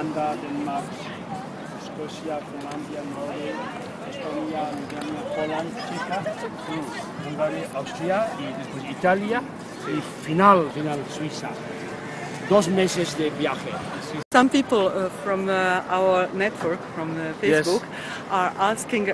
Rwanda, Denmark, Scotia, Finlandia, Norway, Estonia, Lithuania, Poland, Czech, Hungary, Austria y después Italia y final Suiza. 2 meses de viaje. Some people from our network, from Facebook, are asking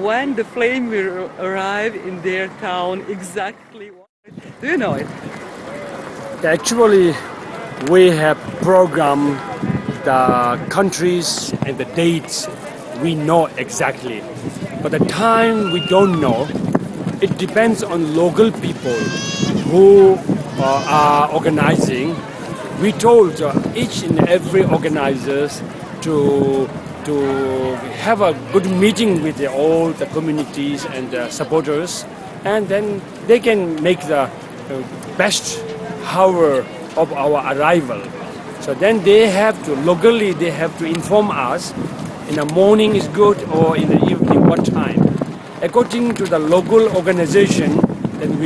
when the flame will arrive in their town exactly. Do you know it? Actually, we have programmed the countries and the dates we know exactly. But the time we don't know. It depends on local people who are organizing. We told each and every organizers to have a good meeting with all the communities and the supporters, and then they can make the best hour of our arrival. So then they have to, locally they have to inform us in the morning is good or in the evening what time. According to the local organization, then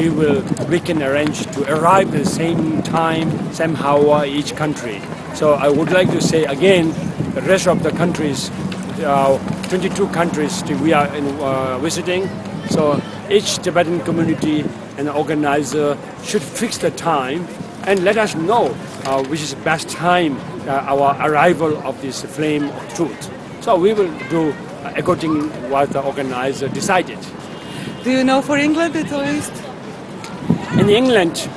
we can arrange to arrive at the same time, same hour each country. So I would like to say again, the rest of the countries, 22 countries we are visiting. So each Tibetan community and organizer should fix the time and let us know which is the best time our arrival of this flame of truth. So we will do according to what the organizer decided. Do you know for England at least? In England,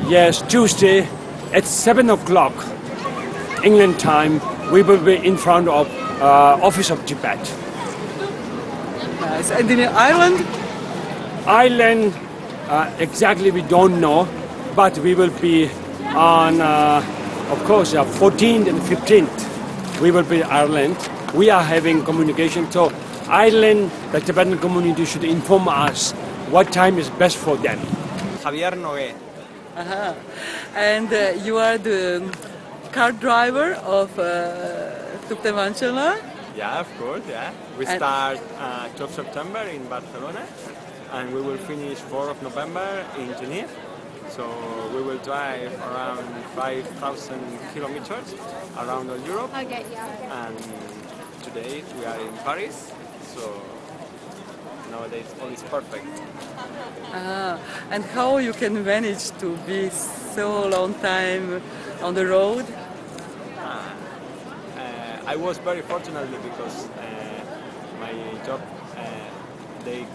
yes, Tuesday at 7 o'clock England time, we will be in front of Office of Tibet. Nice. And in Ireland? Ireland, exactly we don't know, but we will be on, of course, 14th and 15th. We will be in Ireland. We are having communication, so Ireland, the Tibetan community should inform us what time is best for them. Javier Nogue. And you are the car driver of Thubten Wangchen? Yeah, of course, yeah. We start 12 September in Barcelona and we will finish 4th of November in Geneva. So we will drive around 5,000 kilometers around all Europe. Okay, yeah. And today we are in Paris, so nowadays all is perfect. And how you can manage to be so long time on the road? I was very fortunate because my job they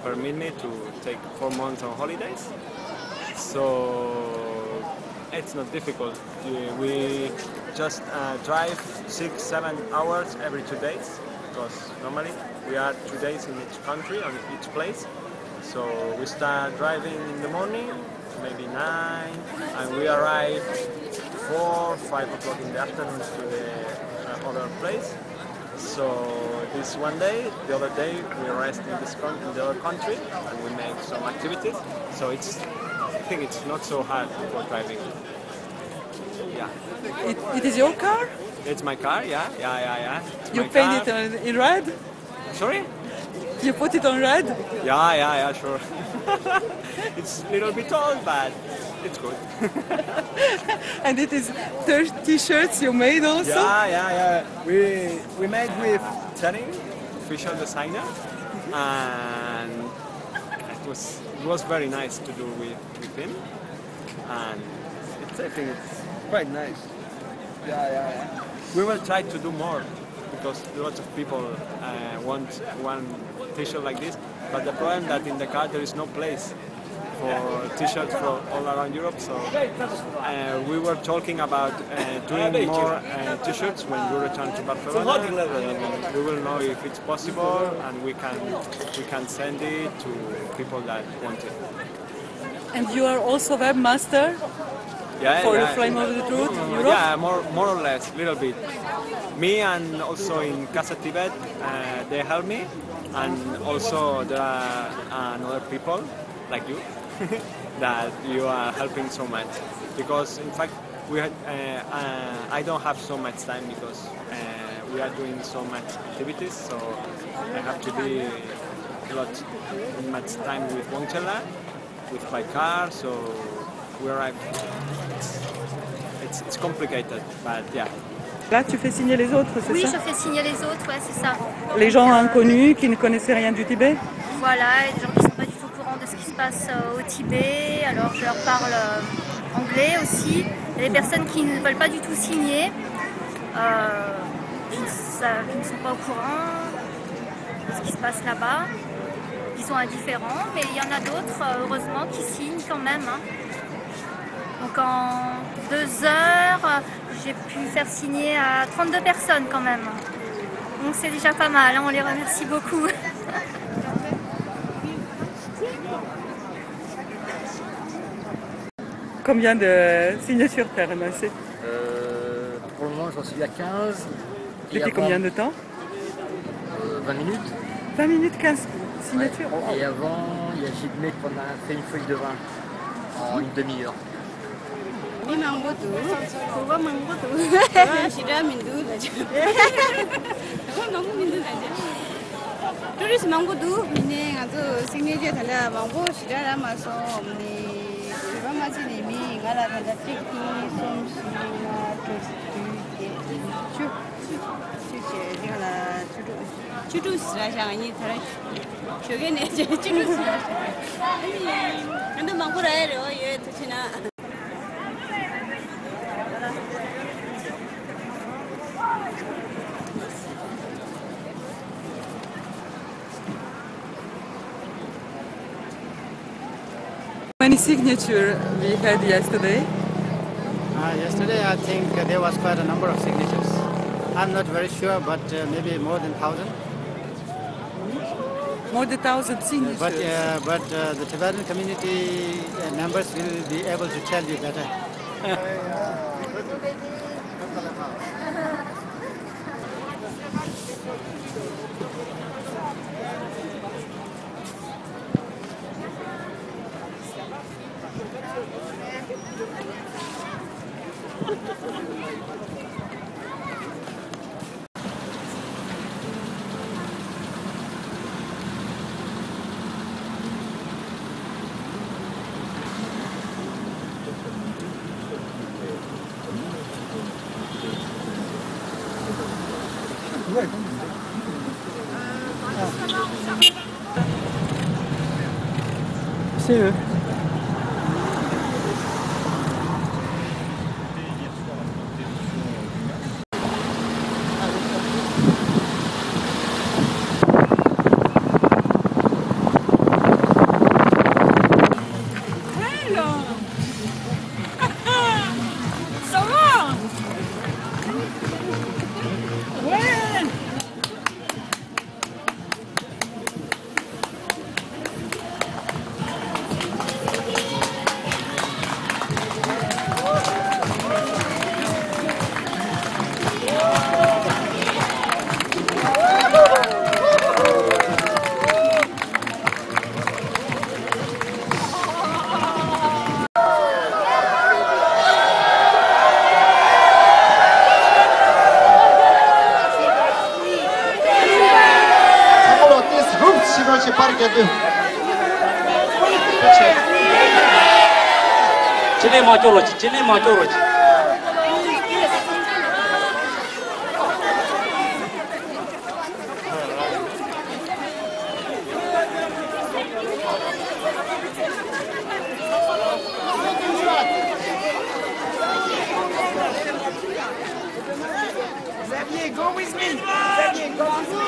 permit me to take 4 months on holidays, so it's not difficult. We just drive 6-7 hours every 2 days, because normally we are 2 days in each country, on each place. So we start driving in the morning, maybe 9, and we arrive 4-5 o'clock in the afternoon to the other place. So this one day, the other day we rest in the other country and we make some activities. So I think it's not so hard for driving. Yeah. It is your car? It's my car, yeah. You paint it in red? Sorry? You put it on red? Yeah, sure. It's a little bit old, but it's good. And it is 30 shirts you made also? Yeah. We made with Dehli, official designer, and it was very nice to do with him, and I think it's quite nice. Yeah. We will try to do more because lots of people want one t-shirt like this, but the problem that in the car there is no place for t-shirts from all around Europe, so we were talking about doing more t-shirts when we return to Barcelona. We will know if it's possible and we can send it to people that want it. And you are also webmaster for the Flame of the Truth Europe? Yeah, more or less, little bit. Me and also in Casa Tibet, they help me, and also there are other people like you that you are helping so much, because in fact I don't have so much time because we are doing so much activities, so I have to be much time with Wangchen with my car, so we arrive. it's complicated, but yeah. Là, tu fais signer les autres, c'est ça? Oui, je fais signer les autres, ouais, c'est ça. Les gens inconnus qui ne connaissaient rien du Tibet? Voilà, et des gens qui ne sont pas du tout au courant de ce qui se passe au Tibet. Alors je leur parle anglais aussi. Il y a des personnes qui ne veulent pas du tout signer, qui ne sont pas au courant de ce qui se passe là-bas. Ils sont indifférents, mais il y en a d'autres, heureusement, qui signent quand même. Hein. Donc en 2 heures, j'ai pu faire signer à 32 personnes quand même. Donc c'est déjà pas mal, hein, on les remercie beaucoup. Combien de signatures tu as ramassé? Pour le moment, j'en suis à 15. Depuis combien de temps? 20 minutes. 20 minutes, 15 signatures. Ouais. Et avant, il y a Gilles qu'on a fait une feuille de vin en une demi-heure. How many signatures we had yesterday? Yesterday, I think there was quite a number of signatures. I'm not very sure, but maybe more than 1,000. More than 1,000 signatures. But the Tibetan community members will be able to tell you better. C'est eux. Xavier, go with me. Xavier, go with me.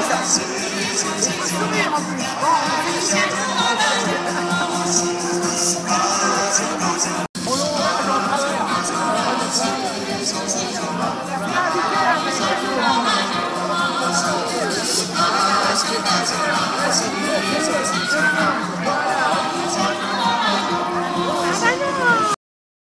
States.